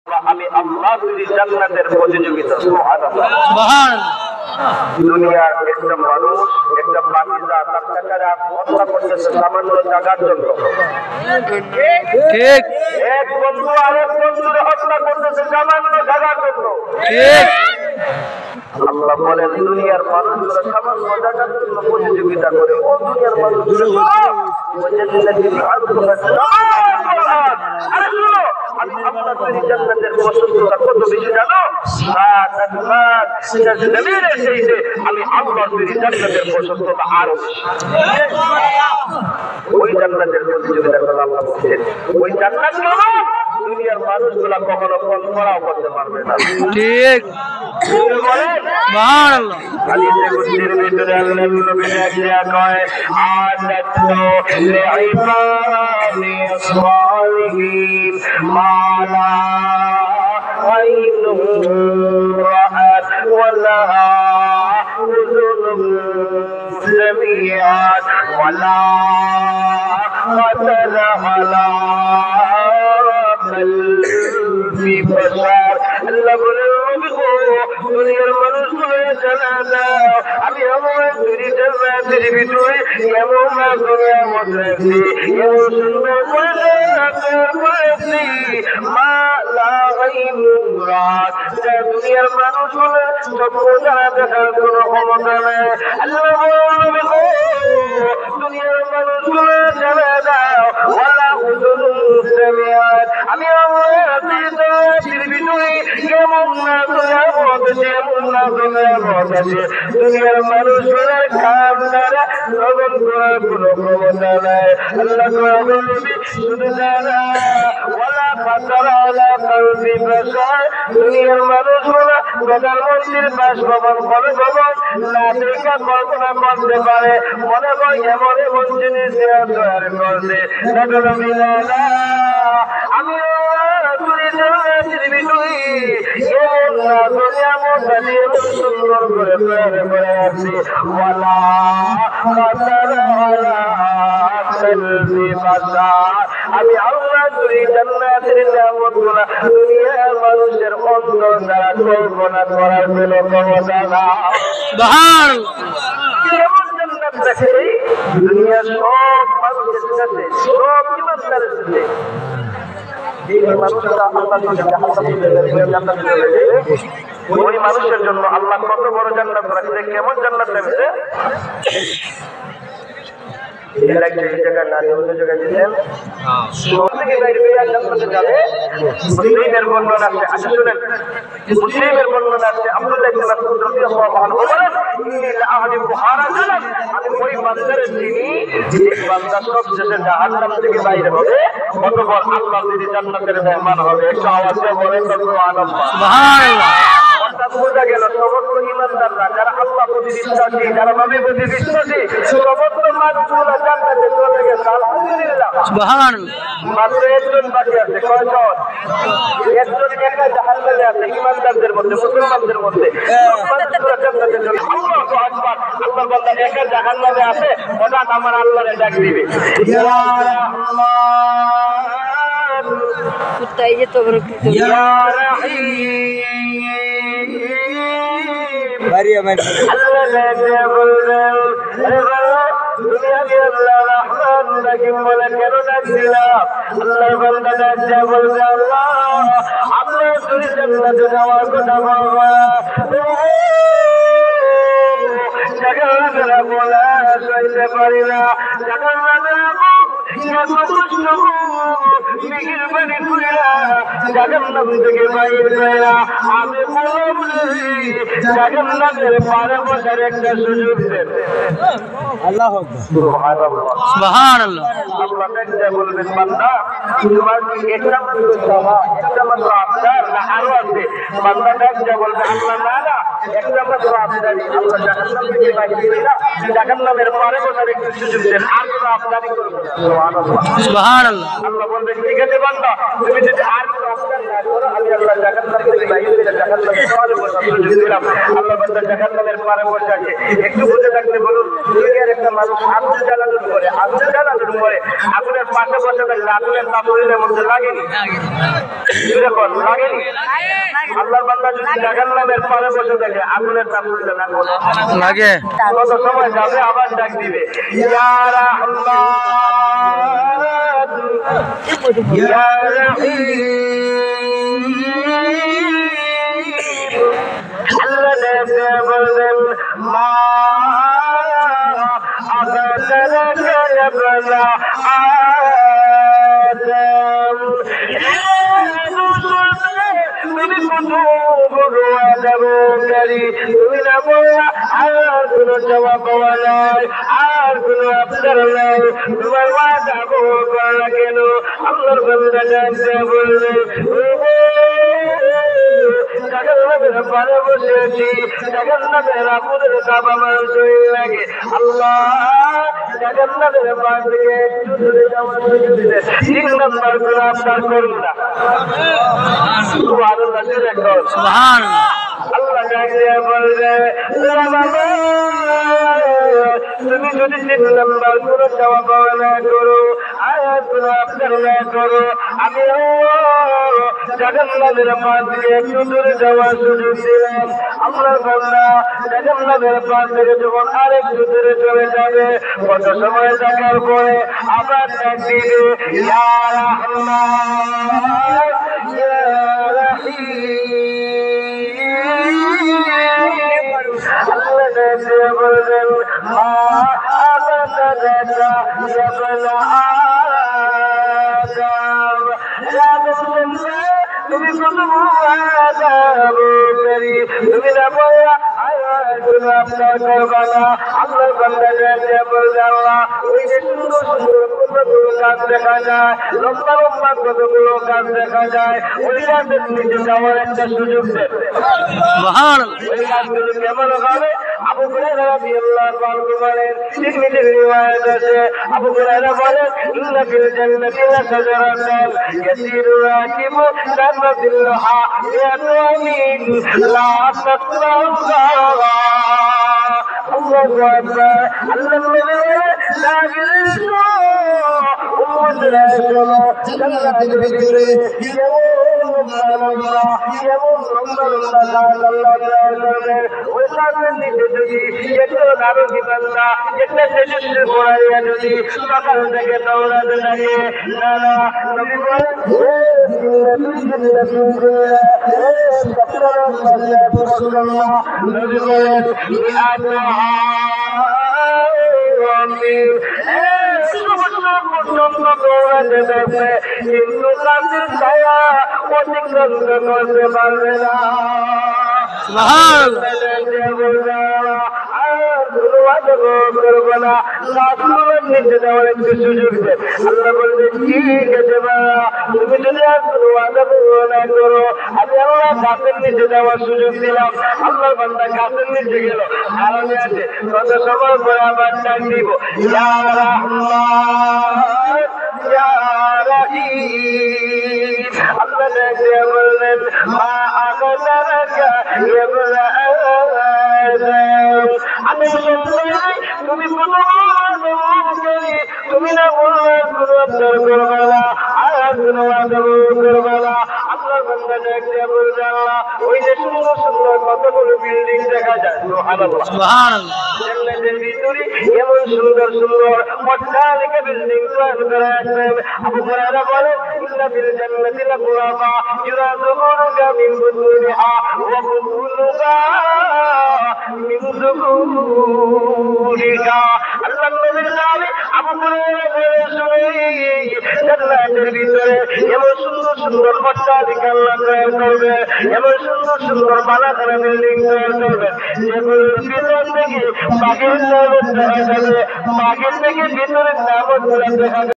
আমি আল্লাহ তৈরি জান্নাতের প্রতিযোগিতা। সুবহানাল্লাহ। দুনিয়ার একটা মানুষ একটা বাচ্চা তার টাকার হত্যা করতেছে সামান্য টাকার জন্য। ঠিক। এক বন্ধু আরেক বন্ধুর হত্যা করতেছে সামান্য টাকার জন্য। ঠিক। আল্লাহ বলেন দুনিয়ার মানুষগুলো সামান্য টাকার জন্য প্রতিযোগিতা করে। ও দুনিয়ার মানুষগুলো আমি আপনার তৈরি জান্নাতের পছন্দটা কত বেশি জানো? আমি আল্লাহর তৈরি জান্নাতের পছন্দটা আরো বেশি। ওই জান্নাতের প্রতিযোগিতা করে আল্লাহ বলছেন ওই জান্নাত দুনিয়ার মানুষগুলা কখনো কল্পনাও করতে পারবে না। ঠিক। ولا قدر على قلبي بشر আল্লাহ বলে দুনিয়ার মানুষগুলো জানা দাও আমি আমার তৈরি জান্নাতের ভিতরে এমন নিয়ামত রাখছি এমন সুন্দর করেছি মা লা গাইনুন রাত যা দুনিয়ার মানুষগুলো চক্ষু দ্বারা দেখার কোনো ক্ষমতা নেই। আল্লাহ বলে দুনিয়ার মানুষগুলো জানা দাও ওয়ালা উযুনুন সামিআত আমি আমার তৈরি জান্নাতের ভিতরে এমন দুনিয়ার মানুষের কাম দ্বারা শ্রবণ করার কোন ক্ষমতা নাই। আল্লাহ শুধু জানা ওয়ালা ফাতারা আলা কলবি বাশার দুনিয়ার মানুষগুলো প্রধানমন্ত্রীর বাসভবন ভবন না দেখা কল্পনা করতে পারে মনে হয় এমন এমন জিনিস তৈরি করছে আমি সুন্দর করে তৈরি করে আছি আমি আল্লাহ তুই জান্নাতের নিয়ামতগুলো দুনিয়ার মানুষের অন্তর দ্বারা কল্পনা করার কোনো ক্ষমতা না। কেমন জান্নাত দেখে দুনিয়ার সব মানুষের সাথে সব ইমানদারের সাথে ওই মানুষের জন্য আল্লাহ কত বড় জান্নাত রাখছে কেমন জান্নাত রাখছে মুসলিমের বর্ণনা আছে আচ্ছা শুনেন মুসলিমের বর্ণনা আছে আব্দুল্লাহ ইবনে মাসউদ রাদিয়াল্লাহু আনহু বলেন আমি ওই বান্দার যিনি যে বান্দা সবশেষে জাহান্নাম থেকে বাইরে হবে অতঃপর আল্লাহ তিনি জান্নাতের মেহমান হবে। একটু আওয়াজ দিয়ে বলেন সুবহানাল্লাহ। সুবহানাল্লাহ। বোঝা গেল সমস্ত ইমানদাররা যারা আল্লাহ প্রতি বিশ্বাসী যারা নবী প্রতি বিশ্বাসী সমস্ত মানুষগুলো জান্নাতে চলে গেছে আলহামদুলিল্লাহ। সুবহানাল্লাহ। মাত্র একজন বাকি আছে কয়জন? একজন একা জাহান্নামে আছে ইমানদারদের মধ্যে মুসলমানদের মধ্যে মানুষগুলো জান্নাতে চলে আল্লাহু আকবার। আল্লাহ বান্দা একা জাহান্নামে আছে হঠাৎ আমার আল্লাহরে ডাক দিবে ইয়া রহমান কুত্তাই যে তোর ইয়া রহিম বাড়ি আমার আল্লাহ ডাকে বললেন দুনিয়া কে আল্লাহ রহমান রহিম বলে কেন ডাক দিলাম? আল্লাহ বান্দা ডাকে বলছে আল্লাহ আপনার তুই জান্নাতে যাওয়ার কথা বলবা জান্নাতের বলা সইতে পারি না জান্নাতের মেহেরবানি কইরা জাহান্নাম থেকে বাইর কইরা আমি জাহান্নামের পারে বসার একটা সুযোগ দেন। আল্লাহু আকবার। সুবহানাল্লাহ। আল্লাহ তাআলা বলবেন বান্দা তোমার একটা মাত্র চাওয়া একটা মাত্র আবদার না আরো আছে? বান্দা তাআলা বলবে আল্লাহ না না একটা মাত্র আবদার আল্লাহ জাহান্নাম থেকে বাইর কইরা জাহান্নামের পারে বসার একটা সুযোগ দেন আর কোনো আবদারই করবে না। সুবহানাল্লাহ। সুবহানাল্লাহ। আল্লাহ বলবেন ঠিক আছে বান্দা তুমি যদি আর কোনো আবদার না করো আমি আল্লাহ জাহান্নাম থেকে বাইরে করে জাহান্নামের পারে বসার সুযোগ দিলাম। আল্লাহ বান্দা জাহান্নামের পারে বসে আছে, একটু বুঝে থাকলে বলুন, দুনিয়ার একটা মানুষ আগুন জ্বালানোর পরে আগুনের পাশে বসে থাকলে আগুনের তাপ শরীরের মধ্যে লাগেনি, লাগেনি? আল্লাহর বান্দা যদি জাহান্নামের পারে বসে থাকে আগুনের তাপ শরীরে লাগে, কত সময় যাবে আবার ডাক দিবে, ইয়া রাহমান ইয়া রহিম। আল্লাহ দেখে বলবেন মা আগাতারাকা ইবনা আদম, তুমি কত বড় আদমকারী, তুমি না বললা আর কোনো জবাব পাওয়া নাই, আর কোনো আবদার নাই, তোমার ওয়াদা করা কেন? আল্লাহর বান্দা জানতে বলবে জাহান্নামের পারে বসেছি, জাহান্নামের আগুনের তাপ আমার শরীরে লাগে, আল্লাহ জাহান্নামের পার থেকে একটু দূরে যাওয়ার সুযোগ দিলে 3 নম্বর কোনো আবদার করুন না। সুবহানাল্লাহ, সুবহানাল্লাহ। আল্লাহ ডাকিয়ে বলবে তুমি যদি 3 নম্বর কোনো চাওয়া পাওয়া না করো, আর কোনো আবদার না করো, আমি জাহান্নামের পার থেকে একটু দূরে যাওয়ার সুযোগ দিলাম। আল্লাহর বান্দা জাহান্নামের পার থেকে যখন আরেকটু দূরে চলে যাবে, কত সময় থাকার পরে আবার ডাক দিবে, ইয়া রাহমান ইয়া রহিম। আল্লাহ দেখে বলবেন মা আগাতারাকা ইবনা আদম, তুমি কত আদমকারী, তুমি না বললা কোনো আপনার করবা না। আল্লাহর বান্দা দেখে বলবে আল্লাহ ওই যে সুন্দর সুন্দর কতগুলো গাছ দেখা যায়, লম্বা লম্বা কতগুলো গাছ দেখা যায়, ওই গাছের নিচে যাওয়ার একটা সুযোগ দেন। ওই গাছগুলো কেমন হবে? আবু হুরায়রা রাদিয়াল্লাহু আনহু বলেন, তিরমিজির রিওয়ায়াত আছে, আবু হুরায়রা বলেন ইন্না ফিল জান্নাতি লাশজারাতান ইয়াসিরু রাকিবু তানজিলুহা ইয়াতুমিন লা তাসরাউহা। আল্লাহু আকবার। আল্লাহ বলে উম্মতরা শোনো, জান্নাতের ভিতরে সকাল থেকে দৌড়াতে থাকে, কিন্তু কাছের ছায়া অতিক্রম করতে পারবে না। নিচে যাওয়ার একটু সুযোগ দেন। আল্লাহ বলবে ঠিক আছে বাবা, তুমি যদি আর কোনো ওয়াদা না করো, আমি আল্লাহ গাছের নিচে যাওয়ার সুযোগ দিলাম। আল্লাহর বান্দা গাছের নিচে গেল, আরামে আছে, কত সময় পরে আবার ডাক দিব, ইয়া রাহমান ইয়া রহিম। আল্লাহ দেখে বললেন মা আগাতারাকা ইবনা আদম, আমি তুমি কোনো তুমি না বলবে কোনো আবদার করবে না, আর কোনো আদর করবে না। আল্লাহর বান্দা দেখে বলবে আল্লাহ ওই যে সুন্দর সুন্দর কতগুলো বিল্ডিং দেখা যায়, সুবহানাল্লাহ সুবহানাল্লাহ, জান্নাতের ভিতরে এমন সুন্দর সুন্দর অট্টালিকা বিল্ডিং তৈরি করা আছে। আবু হুরায়রা বলে ইন্না ফিল জান্নাতি লাগুরাবা ইউরাযুকুনা মিন বুতুনিহা ওয়া বুতুনুহা মিন যুকুরিহা। আল্লাহ নবীর নামে আবু হুরায়রা বলে জান্নাতের ভিতরে এমন সুন্দর সুন্দর অট্টালিকা আল্লাহ তৈরি করবে, এমন সুন্দর সুন্দর বানাখানা বিল্ডিং তৈরি করবে, যেগুলোর ভিতর থেকে বাঘের নাম দেখা যাবে, বাঘের থেকে ভিতরের নামও দেখা যাবে।